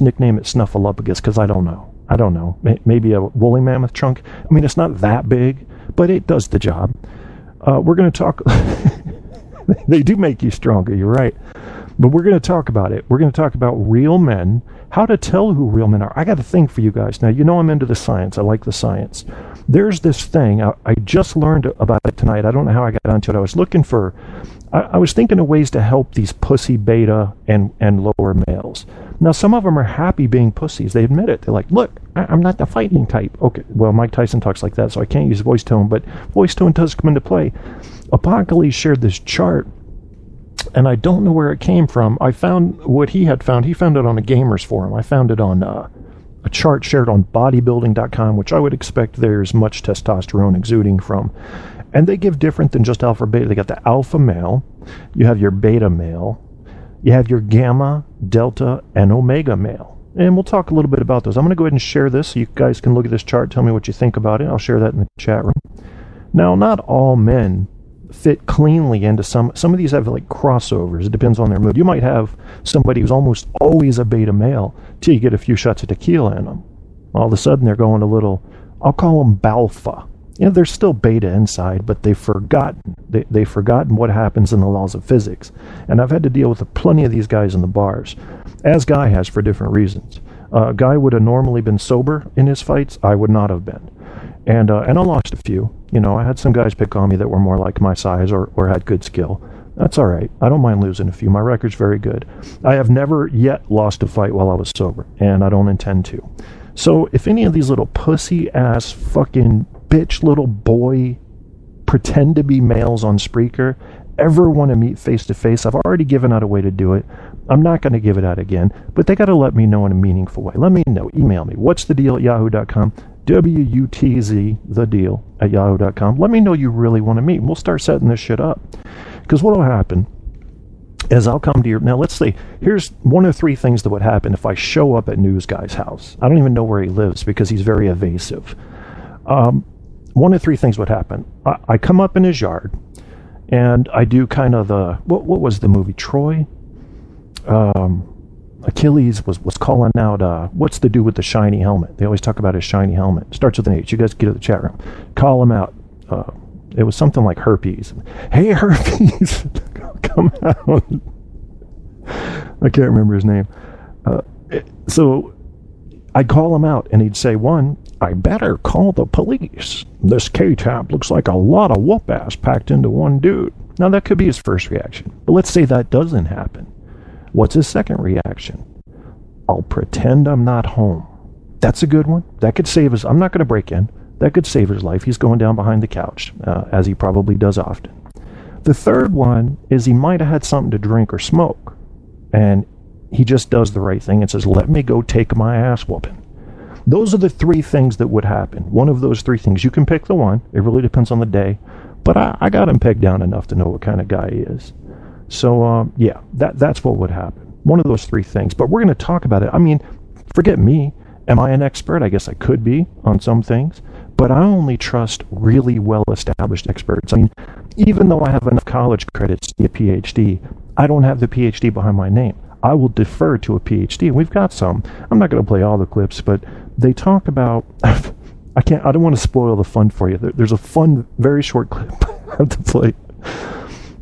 just nickname it Snuffleupagus because I don't know. Maybe a woolly mammoth trunk. I mean, it's not that big, but it does the job. We're going to talk... They do make you stronger, you're right. But we're going to talk about it. We're going to talk about real men, how to tell who real men are. I got a thing for you guys. Now, you know I'm into the science. I like the science. There's this thing. I just learned about it tonight. I don't know how I got onto it. I was looking for... I was thinking of ways to help these pussy beta and lower males. Now, some of them are happy being pussies. They admit it. They're like, look, I'm not the fighting type. Okay, well, Mike Tyson talks like that, so I can't use voice tone, but voice tone does come into play. Apocalypse shared this chart, and I don't know where it came from. I found what he had found. He found it on a gamer's forum. I found it on a chart shared on bodybuilding.com, which I would expect there's much testosterone exuding from. And they give different than just alpha beta. They got the alpha male, you have your beta male, you have your gamma, delta, and omega male. And we'll talk a little bit about those. I'm going to go ahead and share this so you guys can look at this chart, tell me what you think about it. I'll share that in the chat room. Now, not all men fit cleanly into some of these have like crossovers. It depends on their mood. You might have somebody who's almost always a beta male till you get a few shots of tequila in them. All of a sudden they're going a little, I'll call them balfa. You know, they're still beta inside, but they've forgotten. They've forgotten what happens in the laws of physics. And I've had to deal with plenty of these guys in the bars, as Guy has for different reasons. Guy would have normally been sober in his fights. I would not have been. And I lost a few. You know, I had some guys pick on me that were more like my size or had good skill. That's all right. I don't mind losing a few. My record's very good. I have never yet lost a fight while I was sober, and I don't intend to. So if any of these little pussy-ass fucking bitch little boy pretend to be males on Spreaker ever want to meet face-to-face, I've already given out a way to do it. I'm not going to give it out again, but they got to let me know in a meaningful way. Let me know. Email me. What's the deal at yahoo.com? WUTZ, the deal, at yahoo.com. Let me know you really want to meet. We'll start setting this shit up. Because what will happen is I'll come to your... Now, let's say, here's one of three things that would happen if I show up at News Guy's house. I don't even know where he lives because he's very evasive. One of three things would happen. I come up in his yard, and I do kind of the... What was the movie? Troy? Achilles was calling out, what's the dude with the shiny helmet? They always talk about his shiny helmet. Starts with an H. You guys get to the chat room. Call him out. It was something like herpes. Hey, herpes, come out. I can't remember his name. So I'd call him out, and he'd say, one, I better call the police. This K-Tap looks like a lot of whoop-ass packed into one dude. Now, that could be his first reaction. But let's say that doesn't happen. What's his second reaction? I'll pretend I'm not home. That's a good one. That could save his... I'm not going to break in. That could save his life. He's going down behind the couch, as he probably does often. The third one is he might have had something to drink or smoke, and he just does the right thing and says, let me go take my ass whooping. Those are the three things that would happen. One of those three things. You can pick the one. It really depends on the day. But I got him pegged down enough to know what kind of guy he is. So, yeah, that's what would happen. One of those three things. But we're going to talk about it. I mean, forget me. Am I an expert? I guess I could be on some things. But I only trust really well-established experts. I mean, even though I have enough college credits to be a PhD, I don't have the PhD behind my name. I will defer to a PhD. We've got some. I'm not going to play all the clips, but they talk about... I don't want to spoil the fun for you. There's a fun, very short clip I have to play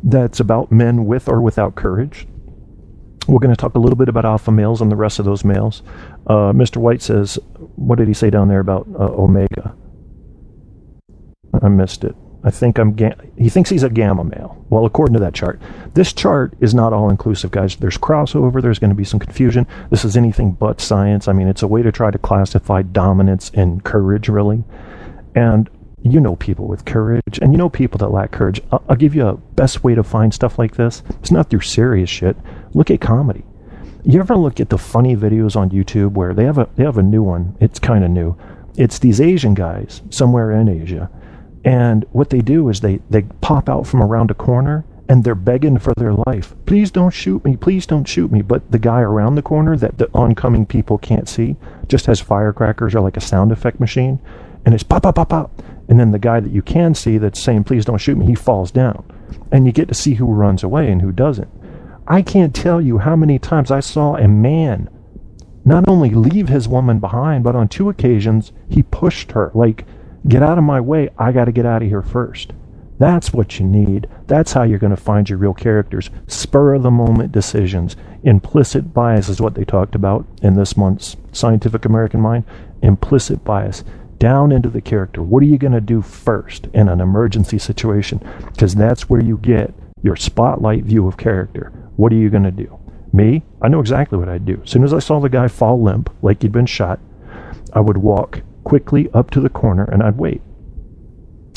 that's about men with or without courage. We're going to talk a little bit about alpha males and the rest of those males. Mr. White says, what did he say down there about omega? I missed it. I think he thinks he's a gamma male. Well, according to that chart. This chart is not all-inclusive, guys. There's crossover. There's going to be some confusion. This is anything but science. I mean, it's a way to try to classify dominance and courage, really. And you know people with courage, and you know people that lack courage. I'll give you a best way to find stuff like this. It's not through serious shit. Look at comedy. You ever look at the funny videos on YouTube where they have a new one? It's kind of new. It's these Asian guys somewhere in Asia. And what they do is they pop out from around a corner and they're begging for their life. Please don't shoot me. Please don't shoot me. But the guy around the corner that the oncoming people can't see just has firecrackers or like a sound effect machine. And it's pop, pop, pop, pop. And then the guy that you can see that's saying, please don't shoot me, he falls down. And you get to see who runs away and who doesn't. I can't tell you how many times I saw a man not only leave his woman behind, but on 2 occasions, he pushed her. Like, get out of my way. I got to get out of here first. That's what you need. That's how you're going to find your real characters. Spur of the moment decisions. Implicit bias is what they talked about in this month's Scientific American Mind. Implicit bias. Down into the character. What are you going to do first in an emergency situation? Because that's where you get your spotlight view of character. What are you going to do? Me? I know exactly what I'd do. As soon as I saw the guy fall limp, like he'd been shot, I would walk quickly up to the corner and I'd wait.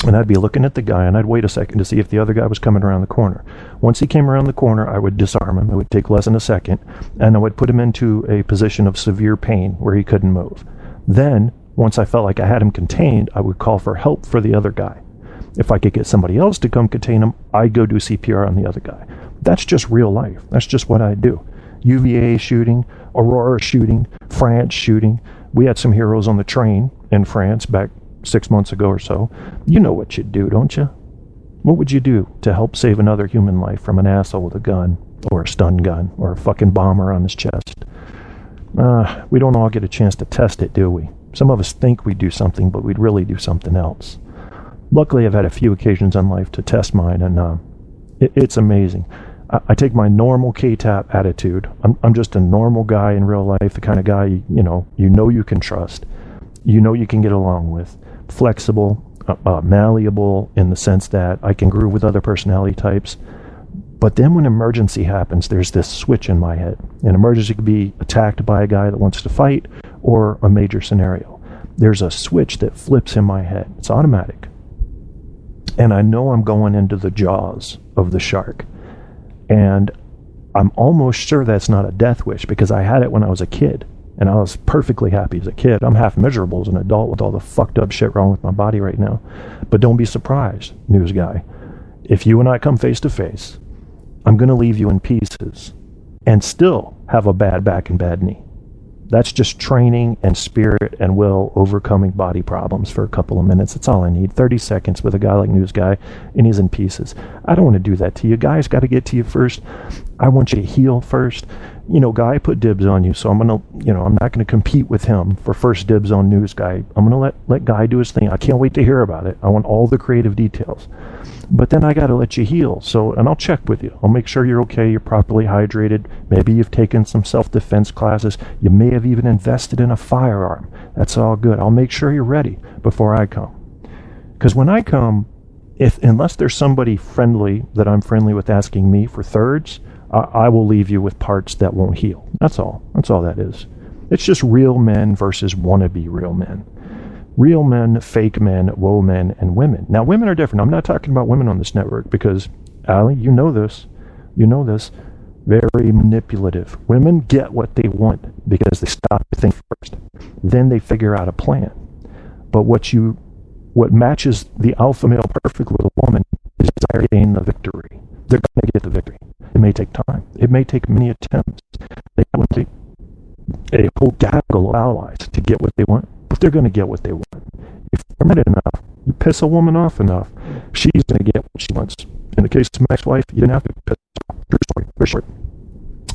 And I'd be looking at the guy, and I'd wait a second to see if the other guy was coming around the corner. Once he came around the corner, I would disarm him. It would take less than a second, and I would put him into a position of severe pain where he couldn't move. Then, once I felt like I had him contained, I would call for help for the other guy. If I could get somebody else to come contain him, I'd go do CPR on the other guy. That's just real life. That's just what I do. UVA shooting, Aurora shooting, France shooting. We had some heroes on the train in France back 6 months ago or so. You know what you'd do, don't you? What would you do to help save another human life from an asshole with a gun, or a stun gun, or a fucking bomber on his chest? We don't all get a chance to test it, do we? Some of us think we do something, but we'd really do something else. Luckily, I've had a few occasions in life to test mine, and it's amazing. I take my normal K-Tap attitude. I'm just a normal guy in real life, the kind of guy you know you can trust, you know you can get along with, flexible, malleable in the sense that I can groove with other personality types. But then when emergency happens, there's this switch in my head. An emergency could be attacked by a guy that wants to fight, or a major scenario. There's a switch that flips in my head. It's automatic. And I know I'm going into the jaws of the shark. And I'm almost sure that's not a death wish, because I had it when I was a kid. And I was perfectly happy as a kid. I'm half miserable as an adult with all the fucked up shit wrong with my body right now. But don't be surprised, news guy. If you and I come face to face, I'm going to leave you in pieces and still have a bad back and bad knee. That's just training and spirit and will overcoming body problems for a couple of minutes. That's all I need. 30 seconds with a guy like News Guy, and he's in pieces. I don't want to do that to you. Guys got to get to you first. I want you to heal first. You know, Guy put dibs on you, so I'm not going to compete with him for first dibs on News Guy. I'm going to let Guy do his thing. I can't wait to hear about it. I want all the creative details. But then I got to let you heal. And I'll check with you. I'll make sure you're okay, you're properly hydrated. Maybe you've taken some self-defense classes. You may have even invested in a firearm. That's all good. I'll make sure you're ready before I come. Because when I come, unless there's somebody friendly that I'm friendly with asking me for thirds, I will leave you with parts that won't heal. That's all. That's all that is. It's just real men versus wannabe real men. Real men, fake men, woe men, and women. Now, women are different. I'm not talking about women on this network because, Allie, you know this. You know this. Very manipulative. Women get what they want because they stop to think first. Then they figure out a plan. But what matches the alpha male perfectly with a woman is desire to gain the victory. They're going to get the victory. It may take time. It may take many attempts. They will take a whole gaggle of allies to get what they want, but they're going to get what they want. If you're mad enough, you piss a woman off enough, she's going to get what she wants. In the case of my ex-wife, you didn't have to piss her off. True story. Very short.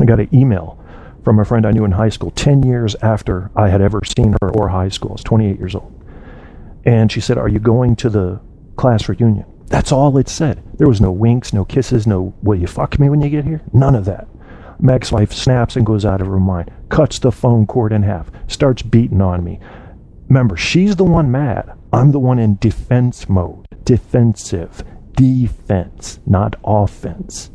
I got an email from a friend I knew in high school 10 years after I had ever seen her or high school. I was 28 years old. And she said, "Are you going to the class reunion?" That's all it said. There was no winks, no kisses, no, "Will you fuck me when you get here?" None of that. My ex-wife snaps and goes out of her mind, cuts the phone cord in half, starts beating on me. Remember, she's the one mad. I'm the one in defense mode. Defensive. Defense, not offense.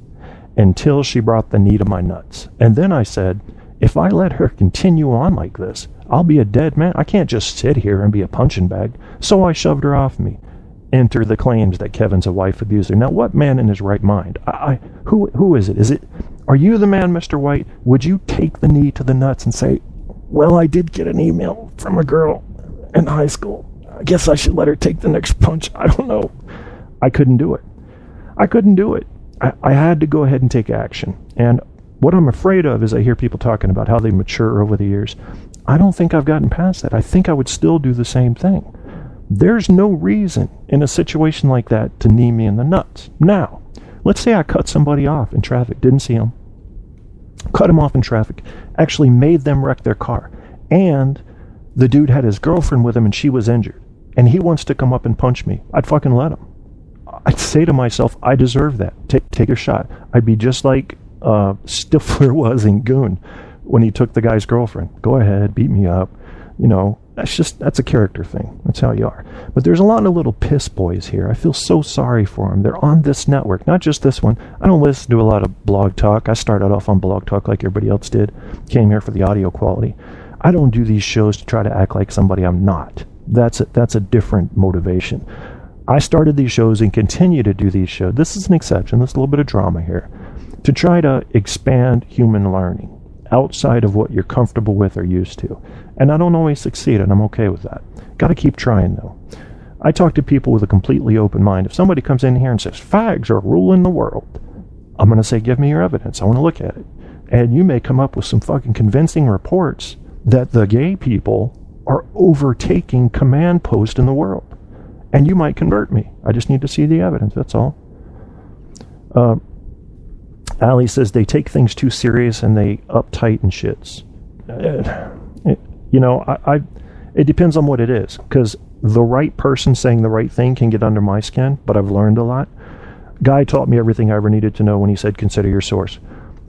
Until she brought the knee to my nuts. And then I said, if I let her continue on like this, I'll be a dead man. I can't just sit here and be a punching bag. So I shoved her off me. Enter the claims that Kevin's a wife abuser. Now, what man in his right mind? Who is it? Are you the man, Mr. White? Would you take the knee to the nuts and say, "Well, I did get an email from a girl in high school. I guess I should let her take the next punch"? I don't know. I couldn't do it. I had to go ahead and take action. And what I'm afraid of is I hear people talking about how they mature over the years. I don't think I've gotten past that. I think I would still do the same thing. There's no reason in a situation like that to knee me in the nuts. Now, let's say I cut somebody off in traffic, didn't see him. cut him off in traffic, actually made them wreck their car. And the dude had his girlfriend with him and she was injured. And he wants to come up and punch me. I'd fucking let him. I'd say to myself, I deserve that. Take a shot. I'd be just like Stifler was in Goon when he took the guy's girlfriend. Go ahead, beat me up. You know, that's a character thing. That's how you are. But there's a lot of little piss boys here. I feel so sorry for them. They're on this network, not just this one. I don't listen to a lot of Blog Talk. I started off on Blog Talk like everybody else did. Came here for the audio quality. I don't do these shows to try to act like somebody I'm not. That's a different motivation. I started these shows and continue to do these shows. This is an exception. There's a little bit of drama here. To try to expand human learning outside of what you're comfortable with or used to. And I don't always succeed, and I'm okay with that. Got to keep trying, though. I talk to people with a completely open mind. If somebody comes in here and says, fags are ruling the world, I'm going to say, give me your evidence. I want to look at it. And you may come up with some fucking convincing reports that the gay people are overtaking command post in the world. And you might convert me. I just need to see the evidence, that's all. Ali says they take things too serious and they uptight and shits. It depends on what it is. Because the right person saying the right thing can get under my skin, but I've learned a lot. Guy taught me everything I ever needed to know when he said, consider your source.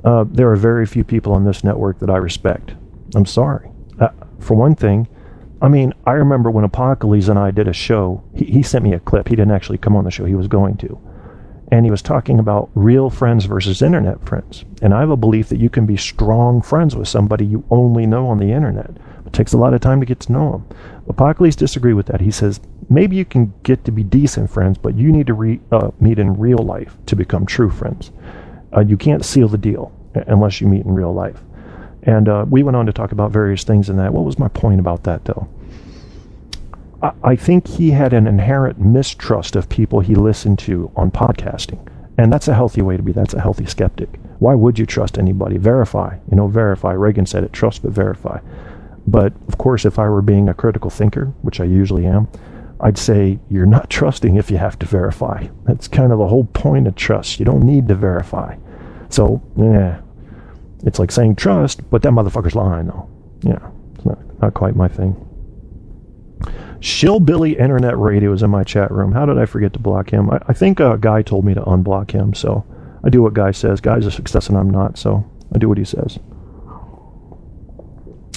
There are very few people on this network that I respect. I'm sorry. For one thing, I remember when Apocalypse and I did a show, he sent me a clip. He didn't actually come on the show. He was going to. And he was talking about real friends versus internet friends. And I have a belief that you can be strong friends with somebody you only know on the internet. It takes a lot of time to get to know them. Apocalypse disagreed with that. He says, maybe you can get to be decent friends, but you need to meet in real life to become true friends. You can't seal the deal unless you meet in real life. And we went on to talk about various things in that. What was my point about that, though? I think he had an inherent mistrust of people he listened to on podcasting. And that's a healthy way to be. That's a healthy skeptic. Why would you trust anybody? Verify. Verify. Reagan said it, trust but verify. But, of course, if I were being a critical thinker, which I usually am, I'd say you're not trusting if you have to verify. That's kind of the whole point of trust. You don't need to verify. So, it's like saying trust, but that motherfucker's lying, though. It's not quite my thing. Shillbilly Internet Radio is in my chat room. How did I forget to block him? I think a guy told me to unblock him, so I do what Guy says. Guy's a success and I'm not, so I do what he says.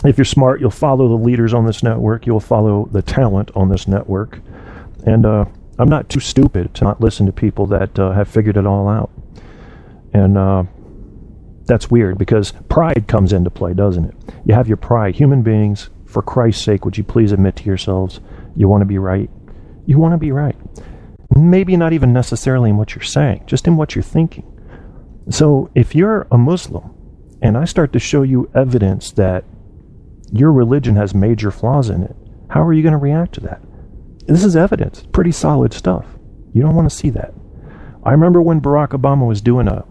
If you're smart, you'll follow the leaders on this network. You'll follow the talent on this network. And I'm not too stupid to not listen to people that have figured it all out. And that's weird because pride comes into play, doesn't it? You have your pride. Human beings, for Christ's sake, would you please admit to yourselves, you want to be right? You want to be right. Maybe not even necessarily in what you're saying, just in what you're thinking. So if you're a Muslim and I start to show you evidence that your religion has major flaws in it, how are you going to react to that? This is evidence, pretty solid stuff. You don't want to see that. I remember when Barack Obama was doing a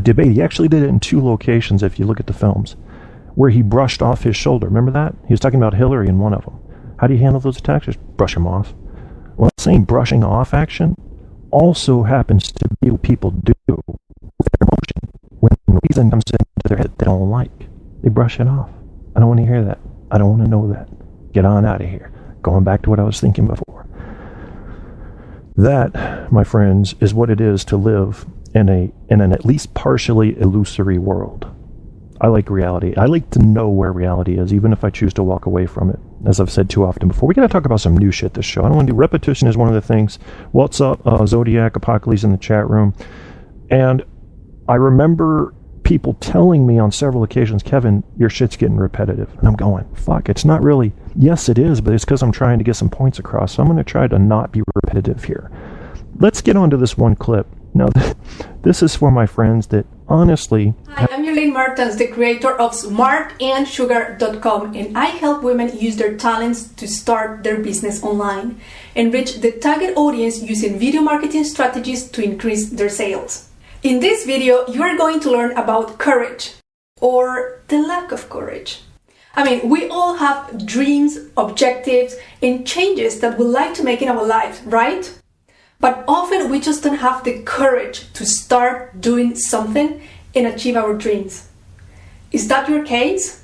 debate. He actually did it in 2 locations if you look at the films, where he brushed off his shoulder. Remember that? He was talking about Hillary in one of them. How do you handle those attacks? Just brush them off. Well, the same brushing off action also happens to be what people do with their emotion. When reason comes into their head they don't like, they brush it off. I don't want to hear that. I don't want to know that. Get on out of here. Going back to what I was thinking before. That, my friends, is what it is to live in an at least partially illusory world. I like reality. I like to know where reality is, even if I choose to walk away from it. As I've said too often before, we got to talk about some new shit this show. I don't want to do repetition is one of the things. What's up, Zodiac Apocalypse in the chat room. And I remember people telling me on several occasions, Kevin, your shit's getting repetitive. And I'm going, fuck, it's not really. Yes, it is, but it's because I'm trying to get some points across. So I'm going to try to not be repetitive here. Let's get on to this one clip. Now, this is for my friends that honestly... Hi, I'm Yulene Martens, the creator of smartandsugar.com, and I help women use their talents to start their business online and reach the target audience using video marketing strategies to increase their sales. In this video, you are going to learn about courage, or the lack of courage. We all have dreams, objectives, and changes that we'd like to make in our lives, right? But often we just don't have the courage to start doing something and achieve our dreams. Is that your case?